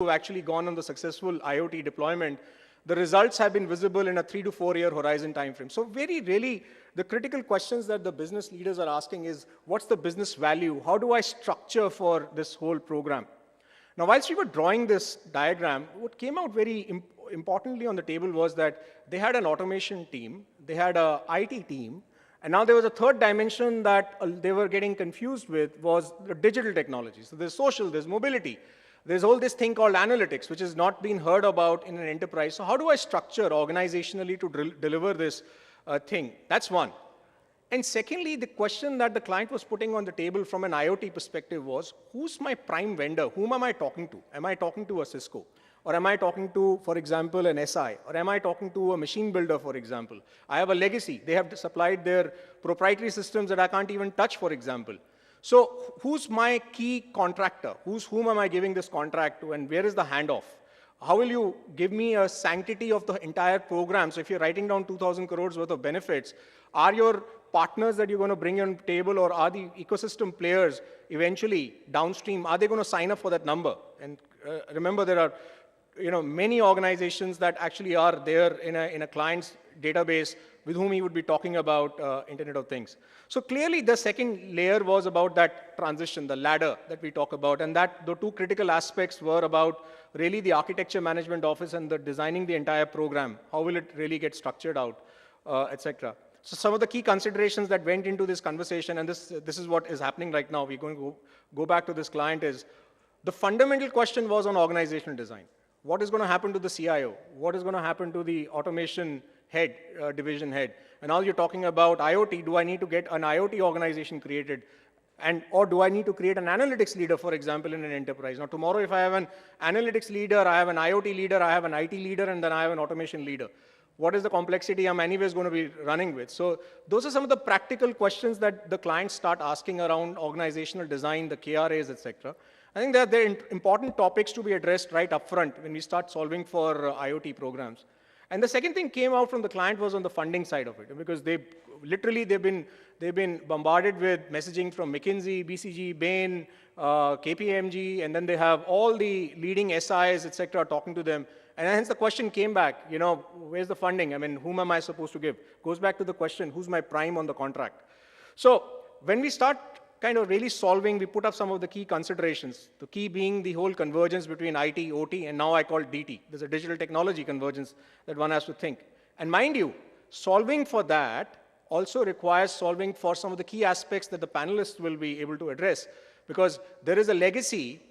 who've actually gone on the successful IoT deployment, the results have been visible in a 3 to 4 year horizon timeframe. So really, the critical questions that the business leaders are asking is, what's the business value? How do I structure for this whole program? Now, whilst we were drawing this diagram, what came out very importantly on the table was that they had an automation team, they had a IT team, and now there was a third dimension that they were getting confused with was the digital technology. So there's social, there's mobility. There's all this thing called analytics, which has not been heard about in an enterprise. So how do I structure organizationally to deliver this thing? That's one. And secondly, the question that the client was putting on the table from an IoT perspective was, who's my prime vendor? Whom am I talking to? Am I talking to a Cisco? Or am I talking to, for example, an SI? Or am I talking to a machine builder, for example? I have a legacy. They have supplied their proprietary systems that I can't even touch, for example. So who's my key contractor? Whom am I giving this contract to, and where is the handoff? How will you give me a sanctity of the entire program? So if you're writing down 2,000 crores worth of benefits, are your partners that you're going to bring on the table, or are the ecosystem players eventually downstream, are they going to sign up for that number? And remember, there are many organizations that actually are there in a client's database with whom he would be talking about Internet of Things. So clearly, the second layer was about that transition, the ladder that we talk about, and that the two critical aspects were about really the architecture management office and the designing the entire program. How will it really get structured out, etc. So some of the key considerations that went into this conversation, and this is what is happening right now. We're going to go back to this client is, the fundamental question was on organizational design. What is going to happen to the CIO? What is going to happen to the automation head, division head? And now you're talking about IoT. Do I need to get an IoT organization created? Or do I need to create an analytics leader, for example, in an enterprise? Now, tomorrow, if I have an analytics leader, I have an IoT leader, I have an IT leader, and then I have an automation leader. What is the complexity I'm anyways going to be running with? So those are some of the practical questions that the clients start asking around organizational design, the KRAs, etc. I think that they're important topics to be addressed right up front when we start solving for IoT programs. And the second thing came out from the client was on the funding side of it, because they've been bombarded with messaging from McKinsey, BCG, Bain, KPMG, and then they have all the leading SIs, etc., talking to them. And hence the question came back, where's the funding? I mean, whom am I supposed to give? Goes back to the question, who's my prime on the contract? So when we start kind of really solving, we put up some of the key considerations. The key being the whole convergence between IT, OT, and now I call DT. There's a digital technology convergence that one has to think. And mind you, solving for that also requires solving for some of the key aspects that the panelists will be able to address, because there is a legacy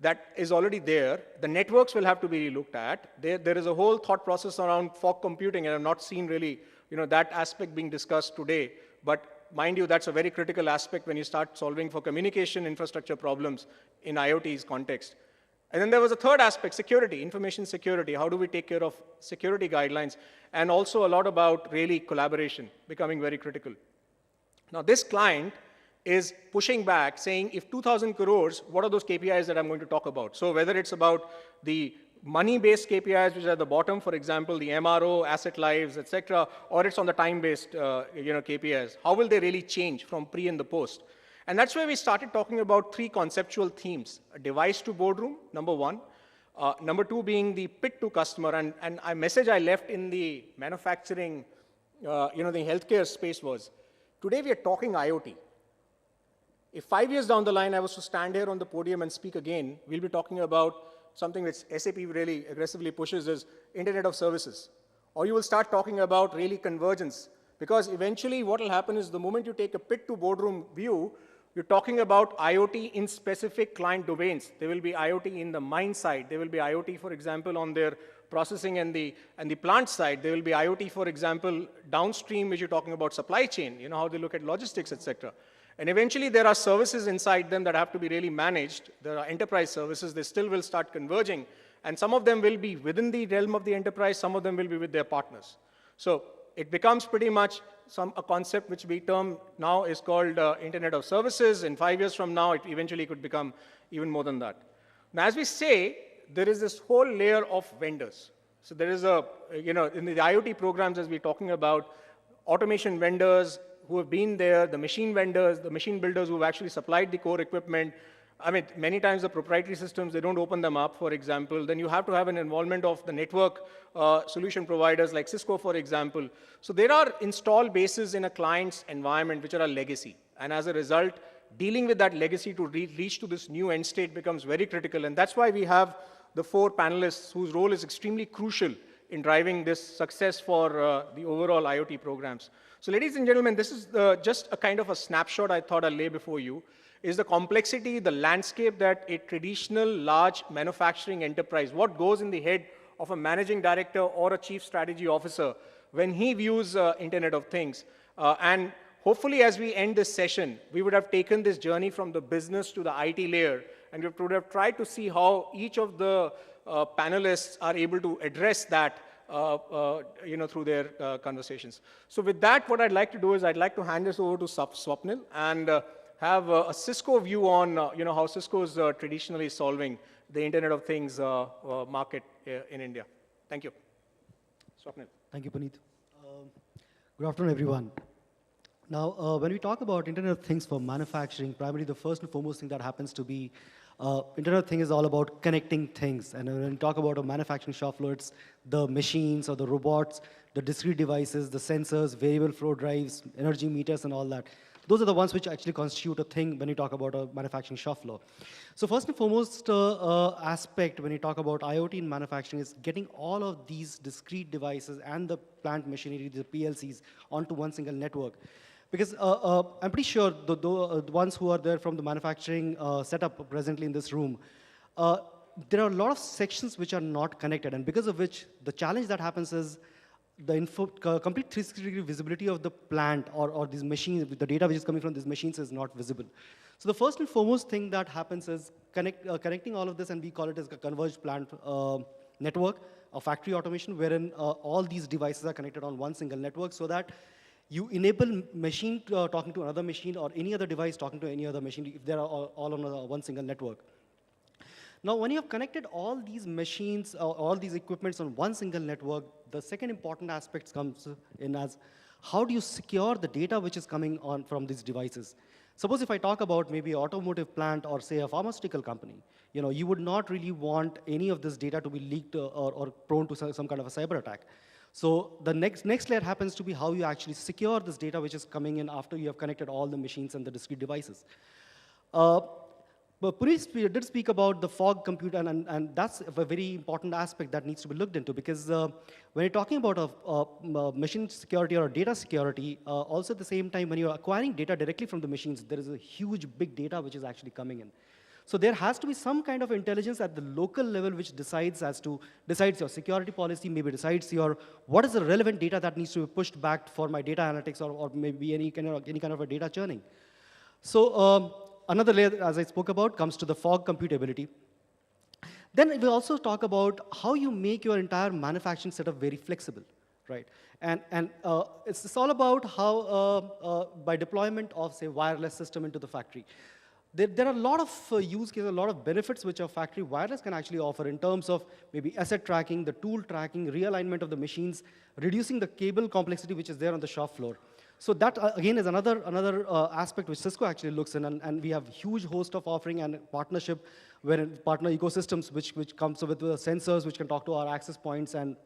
that is already there. The networks will have to be looked at. There is a whole thought process around fog computing, and I've not seen really that aspect being discussed today. But mind you, that's a very critical aspect when you start solving for communication infrastructure problems in IoT's context. And then there was a third aspect, security, information security. How do we take care of security guidelines? And also a lot about really collaboration becoming very critical. Now, this client is pushing back, saying, if 2,000 crores, what are those KPIs that I'm going to talk about? So whether it's about the money-based KPIs, which are at the bottom, for example, the MRO, asset lives, etc., or it's on the time-based KPIs, how will they really change from pre and the post? And that's where we started talking about three conceptual themes: a device to boardroom, number one. Number two being the pit to customer, and a message I left in the manufacturing, the healthcare space was, today we are talking IoT. If 5 years down the line I was to stand here on the podium and speak again, we'll be talking about something which SAP really aggressively pushes is Internet of Services. Or you will start talking about really convergence. Because eventually what will happen is the moment you take a pit to boardroom view, you're talking about IoT in specific client domains. There will be IoT in the mine side. There will be IoT, for example, on their processing and the plant side. There will be IoT, for example, downstream, which you're talking about supply chain, how they look at logistics, etc. And eventually, there are services inside them that have to be really managed. There are enterprise services. They still will start converging. And some of them will be within the realm of the enterprise. Some of them will be with their partners. So it becomes pretty much a concept which we term now is called Internet of Services. In 5 years from now, it eventually could become even more than that. Now, as we say, there is this whole layer of vendors. So there is in the IoT programs, as we're talking about, automation vendors who have been there, the machine vendors, the machine builders who have actually supplied the core equipment, I mean, many times the proprietary systems, they don't open them up, for example. Then you have to have an involvement of the network solution providers like Cisco, for example. So there are install bases in a client's environment which are a legacy. And as a result, dealing with that legacy to reach to this new end state becomes very critical. And that's why we have the 4 panelists whose role is extremely crucial in driving this success for the overall IoT programs. So ladies and gentlemen, this is just a kind of a snapshot I thought I'll lay before you, is the complexity, the landscape that a traditional large manufacturing enterprise, what goes in the head of a managing director or a chief strategy officer when he views Internet of Things. And hopefully as we end this session, we would have taken this journey from the business to the IT layer, and we would have tried to see how each of the panelists are able to address that through their conversations. So with that, what I'd like to do is I'd like to hand this over to Swapnil and have a Cisco view on how Cisco is traditionally solving the Internet of Things market in India. Thank you. Swapnil. Thank you, Puneet. Good afternoon, everyone. Now, when we talk about Internet of Things for manufacturing, primarily the first and foremost thing that happens to be Internet of Things is all about connecting things. And when we talk about a manufacturing shop floor, it's the machines or the robots, the discrete devices, the sensors, variable flow drives, energy meters, and all that. Those are the ones which actually constitute a thing when you talk about a manufacturing shop floor. So first and foremost aspect when you talk about IoT in manufacturing is getting all of these discrete devices and the plant machinery, the PLCs, onto one single network. Because I'm pretty sure the ones who are there from the manufacturing setup presently in this room, there are a lot of sections which are not connected, and because of which the challenge that happens is the complete 360-degree visibility of the plant or these machines, the data which is coming from these machines is not visible. So the first and foremost thing that happens is connecting all of this, and we call it as a converged plant network, a factory automation, wherein all these devices are connected on one single network so that you enable machine talking to another machine or any other device talking to any other machine if they are all on one single network. Now, when you have connected all these machines, all these equipments on one single network, the second important aspect comes in as how do you secure the data which is coming on from these devices? Suppose if I talk about maybe an automotive plant or say a pharmaceutical company, you would not really want any of this data to be leaked or prone to some kind of a cyber attack. So the next layer happens to be how you actually secure this data which is coming in after you have connected all the machines and the discrete devices. But Puneet did speak about the fog compute, and that's a very important aspect that needs to be looked into, because when you're talking about machine security or data security, also at the same time, when you're acquiring data directly from the machines, there is a huge big data which is actually coming in. So there has to be some kind of intelligence at the local level which decides your security policy, maybe decides what is the relevant data that needs to be pushed back for my data analytics or maybe any kind of a data churning. So another layer, as I spoke about, comes to the fog compute ability. Then we also talk about how you make your entire manufacturing setup very flexible, right? And it's all about how by deployment of, say, wireless system into the factory. There are a lot of use cases, a lot of benefits which a factory wireless can actually offer in terms of maybe asset tracking, the tool tracking, realignment of the machines, reducing the cable complexity which is there on the shop floor. So that, again, is another aspect which Cisco actually looks in, and we have huge host of offering and partnership, wherein partner ecosystems which comes with the sensors which can talk to our access points and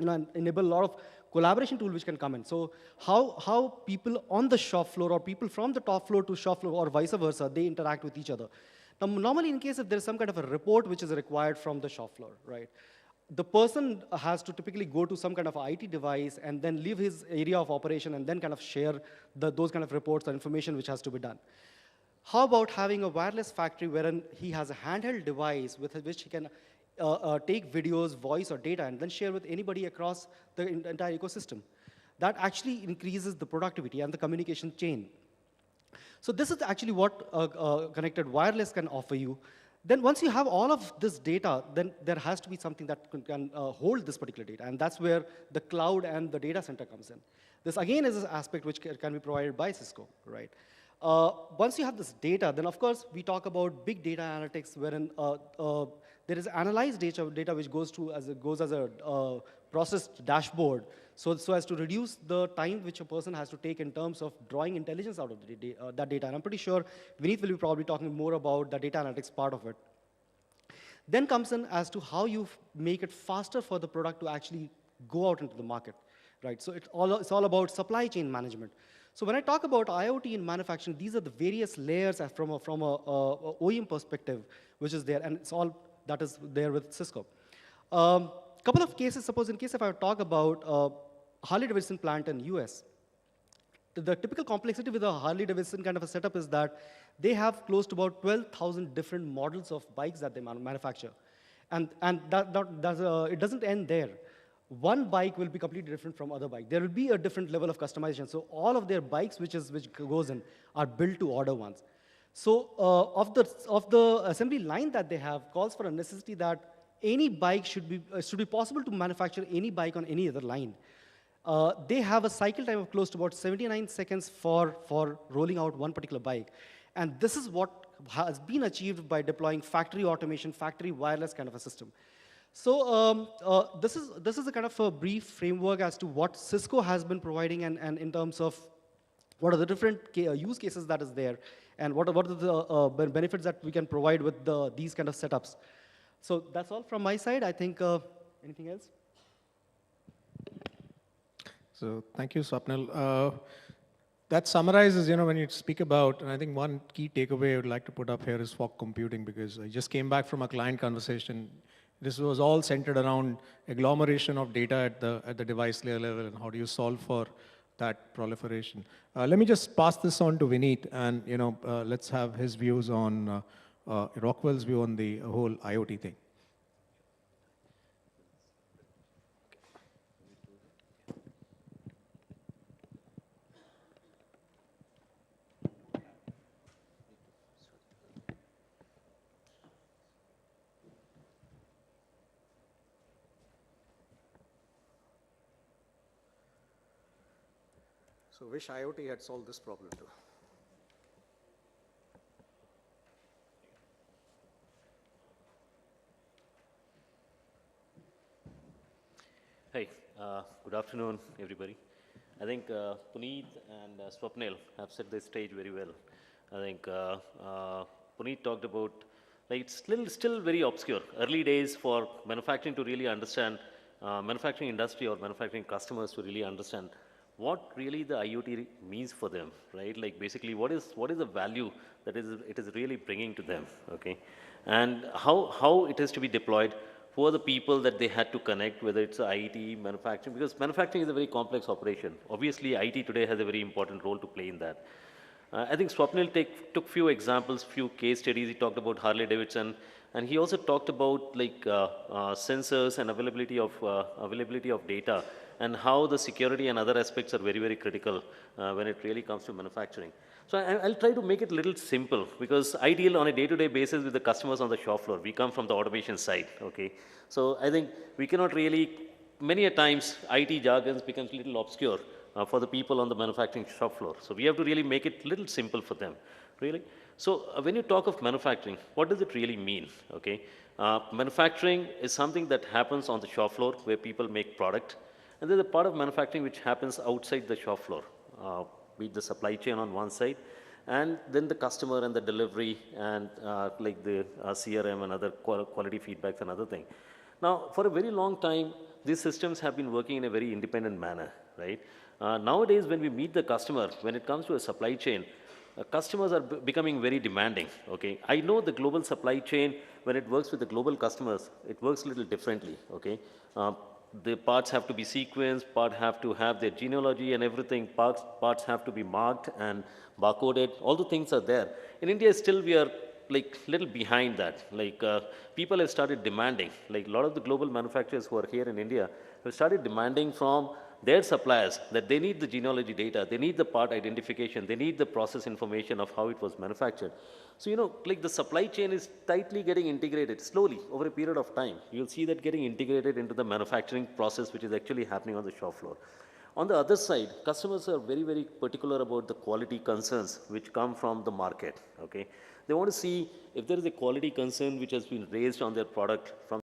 and enable a lot of collaboration tool which can come in. So how people on the shop floor or people from the top floor to shop floor or vice versa, they interact with each other. Now, normally in case if there's some kind of a report which is required from the shop floor, right? The person has to typically go to some kind of IT device and then leave his area of operation and then kind of share those kind of reports or information which has to be done. How about having a wireless factory wherein he has a handheld device with which he can take videos, voice, or data, and then share with anybody across the entire ecosystem? That actually increases the productivity and the communication chain. So this is actually what connected wireless can offer you. Then once you have all of this data, then there has to be something that can hold this particular data, and that's where the cloud and the data center comes in. This, again, is an aspect which can be provided by Cisco, right? Once you have this data, then of course we talk about big data analytics, wherein there is analyzed data which goes as a processed dashboard, so as to reduce the time which a person has to take in terms of drawing intelligence out of that data. And I'm pretty sure Vineet will be probably talking more about the data analytics part of it. Then comes in as to how you make it faster for the product to actually go out into the market, right? So it's all about supply chain management. So when I talk about IoT in manufacturing, these are the various layers from a OEM perspective, which is there, and it's all that is there with Cisco. Couple of cases, suppose in case if I talk about Harley-Davidson plant in US, the typical complexity with a Harley-Davidson kind of a setup is that they have close to about 12,000 different models of bikes that they manufacture. And it doesn't end there. One bike will be completely different from other bike. There will be a different level of customization. So all of their bikes which goes in are built to order ones. So of the assembly line that they have calls for a necessity that any bike should be possible to manufacture any bike on any other line. They have a cycle time of close to about 79 seconds for rolling out one particular bike. And this is what has been achieved by deploying factory automation, factory wireless kind of a system. So this is a kind of a brief framework as to what Cisco has been providing and in terms of what are the different use cases that is there and what are the benefits that we can provide with these kind of setups. So that's all from my side. I think, anything else? So thank you, Swapnil. That summarizes, when you speak about, and I think one key takeaway I would like to put up here is fog computing, because I just came back from a client conversation. This was all centered around agglomeration of data at the device layer level, and how do you solve for that proliferation. Let me just pass this on to Vineet, and let's have his views on Rockwell's view on the whole IoT thing. So wish IoT had solved this problem too. Hey, good afternoon, everybody. I think Puneet and Swapnil have set the stage very well. I think Puneet talked about, like, it's still very obscure. Early days for manufacturing to really understand, manufacturing industry or manufacturing customers to really understand what really the IoT means for them, right? Like basically what is the value that it is really bringing to them, okay? And how it is to be deployed, who are the people that they had to connect, whether it's IT, manufacturing, because manufacturing is a very complex operation. Obviously, IT today has a very important role to play in that. I think Swapnil took few examples, few case studies. He talked about Harley-Davidson, and he also talked about like sensors and availability of data, and how the security and other aspects are very, very critical when it really comes to manufacturing. So I'll try to make it a little simple, because I deal on a day-to-day basis with the customers on the shop floor. We come from the automation side, okay? So I think we cannot really, many a times IT jargons becomes a little obscure for the people on the manufacturing shop floor. So we have to really make it a little simple for them, really. So when you talk of manufacturing, what does it really mean, okay? Manufacturing is something that happens on the shop floor where people make product. And there's a part of manufacturing which happens outside the shop floor, be it the supply chain on one side, and then the customer and the delivery and like the CRM and other quality feedbacks and other thing. Now, for a very long time, these systems have been working in a very independent manner, right? Nowadays, when we meet the customer, when it comes to a supply chain, customers are becoming very demanding, okay? I know the global supply chain, when it works with the global customers, it works a little differently, okay? The parts have to be sequenced, parts have to have their genealogy and everything, parts have to be marked and barcoded, all the things are there. In India, still we are like little behind that. Like people have started demanding, like a lot of the global manufacturers who are here in India have started demanding from their suppliers that they need the genealogy data, they need the part identification, they need the process information of how it was manufactured. So, like the supply chain is tightly getting integrated slowly over a period of time. You'll see that getting integrated into the manufacturing process, which is actually happening on the shop floor. On the other side, customers are very, very particular about the quality concerns which come from the market, okay? They want to see if there is a quality concern which has been raised on their product from